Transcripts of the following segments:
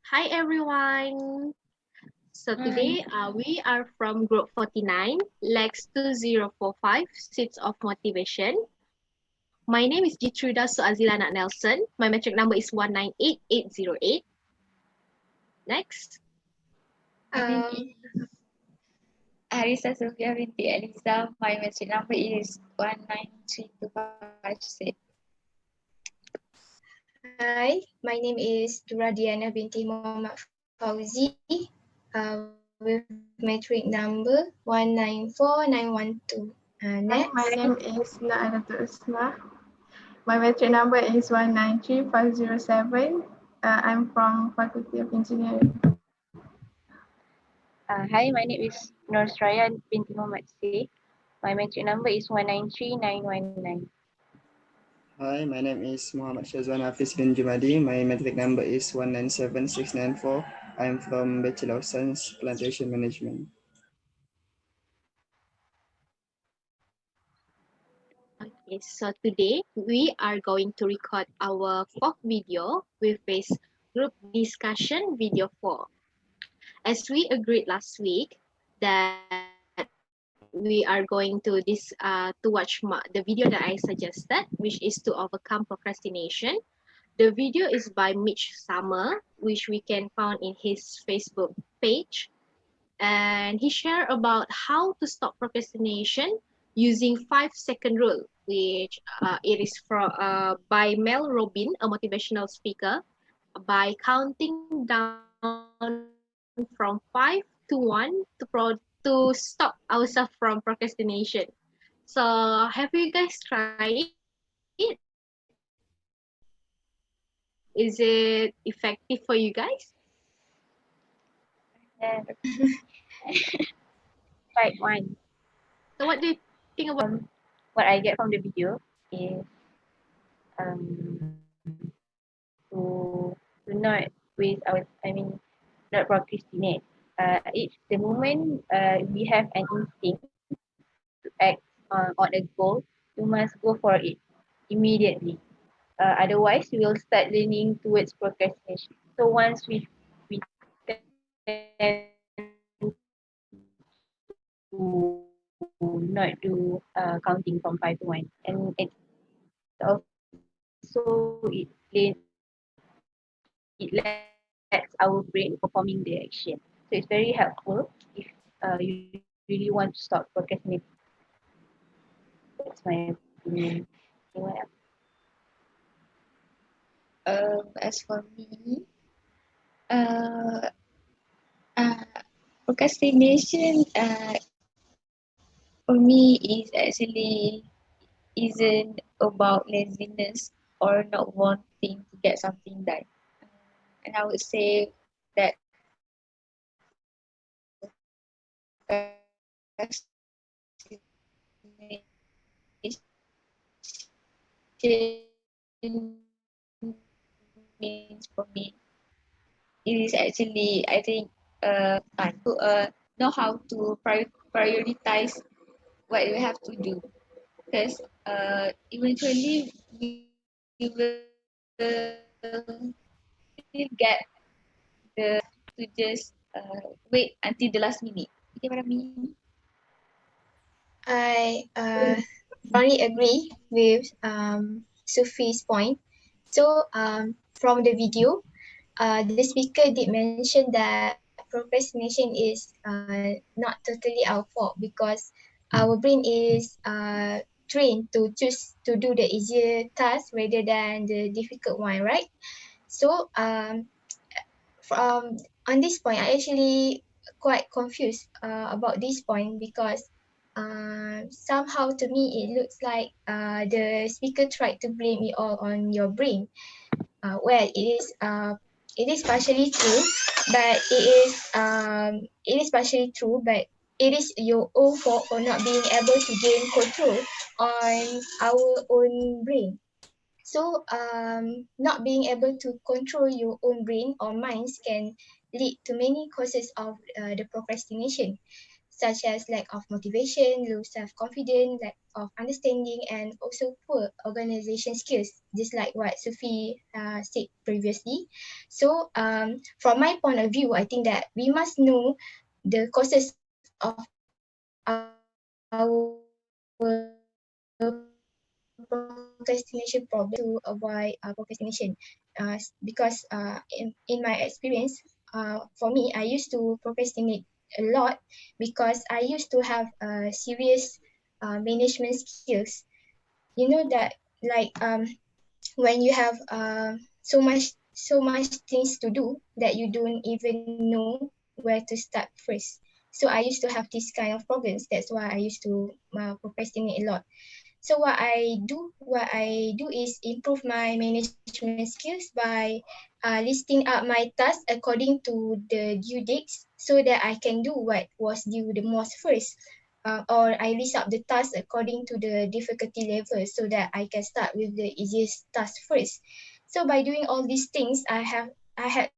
Hi everyone. So today we are from group 49, LAX2045, Seeds of Motivation. My name is Geethruida Adzilla Anak Nelsion. My metric number is 198808. Next. Harithah Sufiah binti Alizam. My metric number is 193256. Hi, my name is Diyanah binti Mohammad Fauzi with metric number 194912. Next. My name is Aidatul. My metric number is 193507. I'm from Faculty of Engineering. Hi, my name is Nur Suraya binti Mohammad Seh. My metric number is 193919. Hi, my name is Mohammad Syazwan Hafizh bin Jumadi. My metric number is 197694. I'm from Bachelor of Science, Plantation Management. Okay, so today we are going to record our fourth video with this group discussion video 4. As we agreed last week that we are going to watch the video that I suggested, which is to overcome procrastination. The video is by Mitch Summer, which we can find in his Facebook page. And he shared about how to stop procrastination using 5-second rule, which it is by Mel Robin, a motivational speaker, by counting down from 5 to 1 to stop ourselves from procrastination. So have you guys tried it? Is it effective for you guys? Yeah. Right one. So what do you think about What I get from the video is to not waste our not procrastinate. It's the moment we have an instinct to act on a goal, you must go for it immediately. Otherwise, we will start leaning towards procrastination. So once we tend to not do counting from 5 to 1, and it's also it lets our brain performing the action. So it's very helpful if you really want to stop procrastinating. That's my opinion. Anyone else? As for me, procrastination for me is actually isn't about laziness or not wanting to get something done. And I would say that means for me, it is actually, I think, time to know how to prioritize what you have to do. Because eventually we will still get the to just wait until the last minute. You get what I mean? I strongly agree with Sufi's point. So from the video, the speaker did mention that procrastination is not totally our fault because our brain is trained to choose to do the easier task rather than the difficult one, right? So from on this point, I actually quite confused about this point because somehow to me it looks like the speaker tried to blame it all on your brain. Well, it is partially true, but it is partially true, but it is your own fault for not being able to gain control on our own brain. So not being able to control your own brain or minds can lead to many causes of the procrastination. such as lack of motivation, low self-confidence, lack of understanding, and also poor organization skills, just like what Sufi said previously. So from my point of view, I think that we must know the causes of our procrastination problem to avoid procrastination. Because in my experience, for me, I used to procrastinate a lot because I used to have serious management skills. You know that, like when you have so much things to do that you don't even know where to start first. So I used to have this kind of problems. That's why I used to procrastinate a lot. So what I do is improve my management skills by listing out my tasks according to the due dates so that I can do what was due the most first. Or I list out the tasks according to the difficulty level so that I can start with the easiest task first. So by doing all these things, I had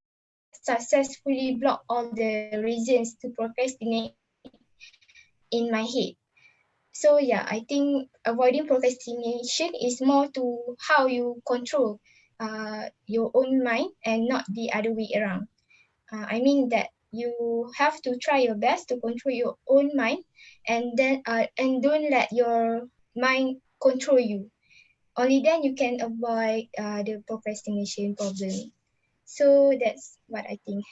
successfully blocked all the reasons to procrastinate in my head. So yeah, I think avoiding procrastination is more to how you control your own mind and not the other way around. I mean that you have to try your best to control your own mind, and don't let your mind control you. Only then you can avoid the procrastination problem. So that's what I think.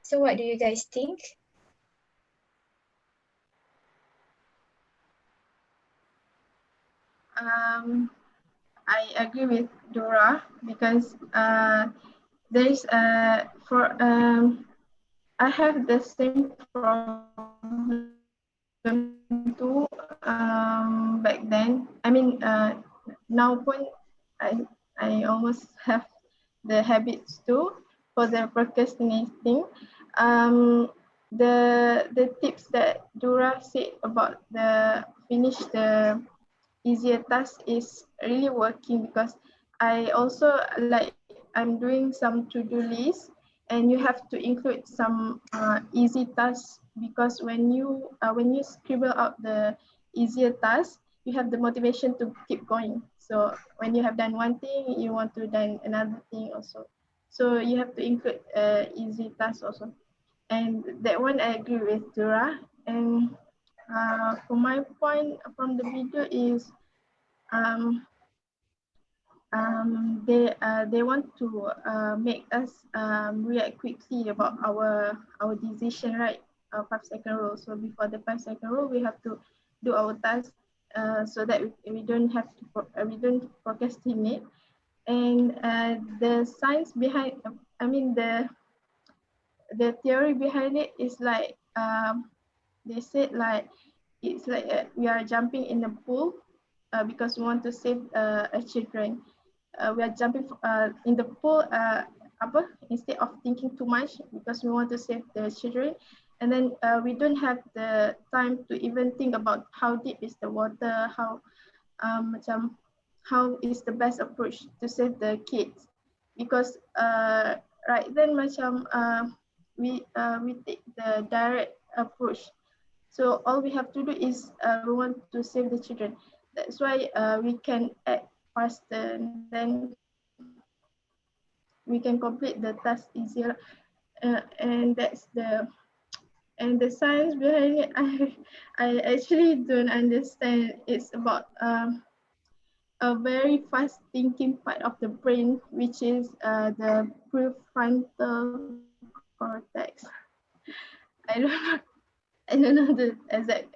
So what do you guys think? I agree with Durrah because there's for I have the same problem too back then. I mean now pun I almost have the habits too for the procrastinating. The tips that Durrah said about the finish the easier task is really working because I also like I'm doing some to-do list and you have to include some easy tasks because when you scribble out the easier task, you have the motivation to keep going. So when you have done one thing, you want to done another thing also. So you have to include easy tasks also. And that one I agree with Dura. And for my point from the video is um, they want to make us react quickly about our decision, right? 5 second rule. So before the 5 second rule, we have to do our task so that we don't have to we don't procrastinate. And the science behind, I mean the theory behind it is like they said like it's like we are jumping in a pool because we want to save a children. We are jumping in the pool apa, instead of thinking too much because we want to save the children, and then we don't have the time to even think about how deep is the water, macam how is the best approach to save the kids, because right then macam we take the direct approach. So all we have to do is we want to save the children. That's why we can act faster, and then we can complete the task easier. And the science behind it, I actually don't understand. It's about a very fast thinking part of the brain, which is the prefrontal cortex. I don't know. I don't know the exact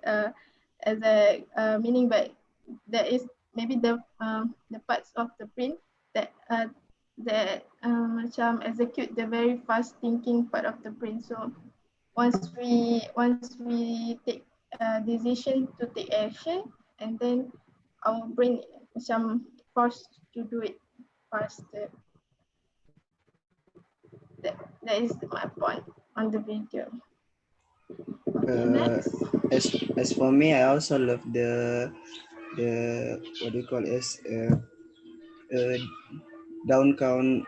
meaning, but there is maybe the parts of the brain that macam execute the very fast thinking part of the brain. So once we take a decision to take action, and then our brain macam forced to do it faster. That is my point on the video. Okay, next. As for me, I also love the what do you call it, down count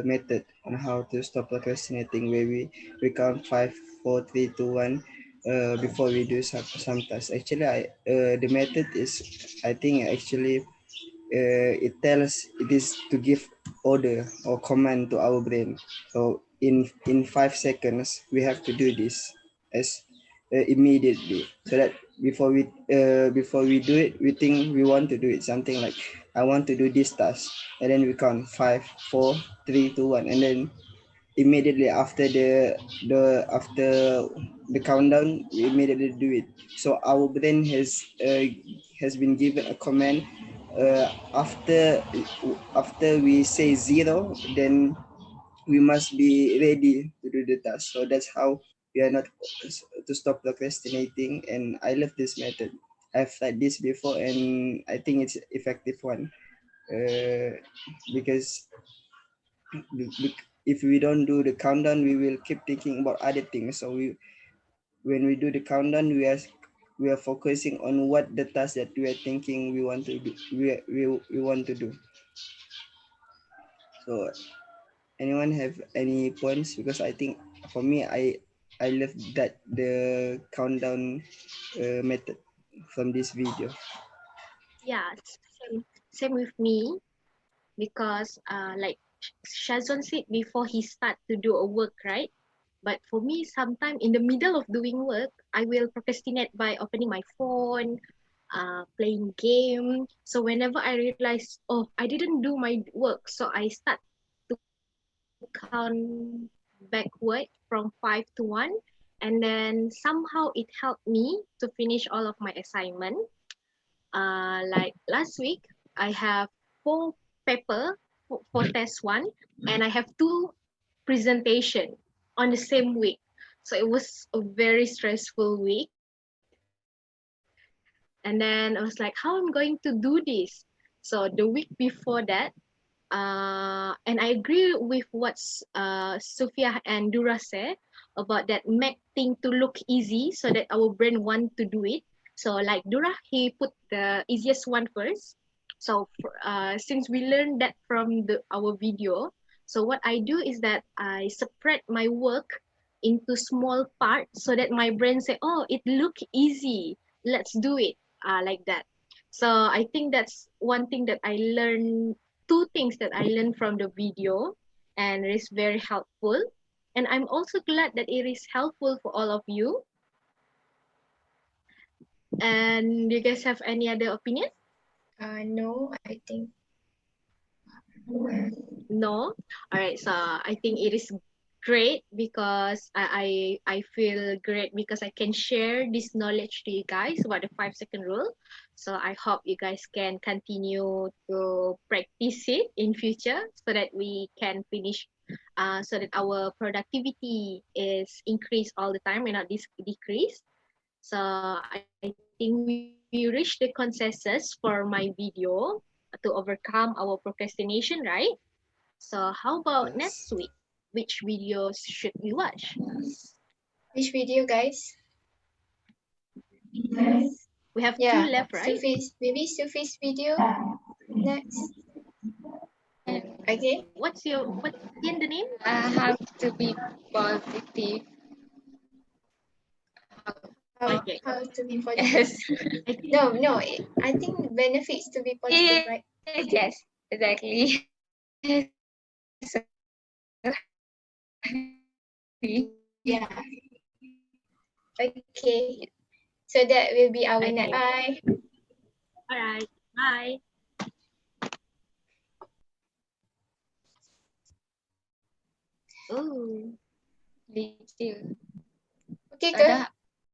method on how to stop procrastinating, where we count 5, 4, 3, 2, 1. before we do some tasks. Actually, the method is, I think actually it is to give order or command to our brain. So in 5 seconds we have to do this as immediately, so that before we do it, we think we want to do it, something like I want to do this task, and then we count 5, 4, 3, 2, 1, and then immediately after the countdown we immediately do it. So our brain has been given a command, after we say zero, then we must be ready to do the task. So that's how we are not to stop procrastinating. And I love this method. I've tried this before and I think it's effective one, because if we don't do the countdown, we will keep thinking about other things. So when we do the countdown, we are focusing on what the task that we are thinking we want to do. We want to do. So anyone have any points? Because I think for me, I love that the countdown method from this video. Yeah, same with me, because like Shazwan said before, he start to do a work, right? But for me, sometime in the middle of doing work, I will procrastinate by opening my phone, playing game. So whenever I realize, oh, I didn't do my work, so I start to count backward from 5 to 1, and then somehow it helped me to finish all of my assignment. Like last week, I have 4 paper for test one, and I have 2 presentation on the same week. So it was a very stressful week. And then I was like, how I'm going to do this? So the week before that, and I agree with what Sufiah and Durrah said about that make thing to look easy so that our brain want to do it. So like Durrah, he put the easiest one first. So since we learned that from our video, so what I do is that I separate my work into small parts so that my brain say, oh, it look easy, let's do it, like that. So I think that's one thing that I learned, 2 things that I learned from the video, and it is very helpful. And I'm also glad that it is helpful for all of you. And do you guys have any other opinion? No, I think No? All right, so I think it is great because I feel great because I can share this knowledge to you guys about the 5 second rule. So I hope you guys can continue to practice it in future so that we can finish, so that our productivity is increased all the time and not decrease. So I think we reached the consensus for my video to overcome our procrastination, right? So how about next week? Yes. Which videos should we watch? which video, guys? We have 2 Yeah, left, right? Sufi's video next. Okay. What's again the name? How to be positive. Okay. How to be positive? Yes. I think No. I think benefits to be positive, right? Yes, exactly. Yeah. Okay. So that will be our next. okay. Bye. All right. Bye. Oh. Lucu. Okay ke? Ada